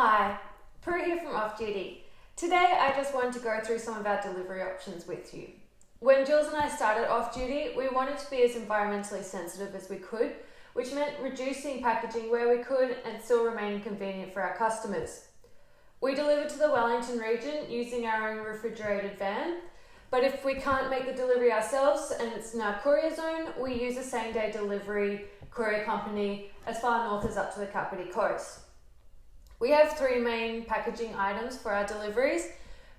Hi, Pru here from Off Duty. Today I just wanted to go through some of our delivery options with you. When Jules and I started Off Duty, we wanted to be as environmentally sensitive as we could, which meant reducing packaging where we could and still remaining convenient for our customers. We deliver to the Wellington region using our own refrigerated van, but if we can't make the delivery ourselves and it's in our courier zone, we use a same-day delivery courier company as far north as up to the Kapiti Coast. We have three main packaging items for our deliveries.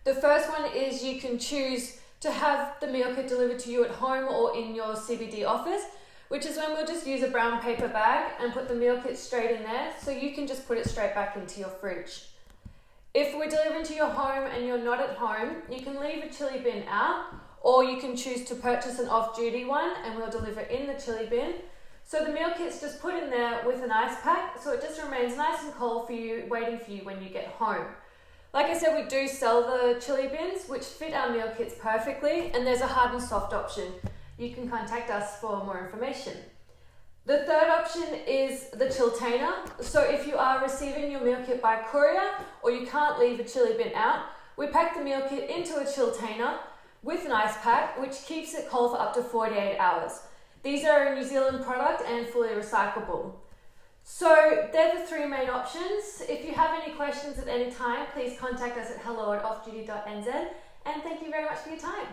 The first one is you can choose to have the meal kit delivered to you at home or in your CBD office, which is when we'll just use a brown paper bag and put the meal kit straight in there so you can just put it straight back into your fridge. If we're delivering to your home and you're not at home, you can leave a chili bin out, or you can choose to purchase an off-duty one and we'll deliver in the chili bin. So the meal kit's just put in there with an ice pack, so it just remains nice and cold for you, waiting for you when you get home. Like I said, we do sell the chili bins, which fit our meal kits perfectly, and there's a hard and soft option. You can contact us for more information. The third option is the chilltainer. So if you are receiving your meal kit by courier or you can't leave a chili bin out, we pack the meal kit into a chilltainer with an ice pack, which keeps it cold for up to 48 hours. These are a New Zealand product and fully recyclable. So they're the three main options. If you have any questions at any time, please contact us at hello@offduty.nz, and thank you very much for your time.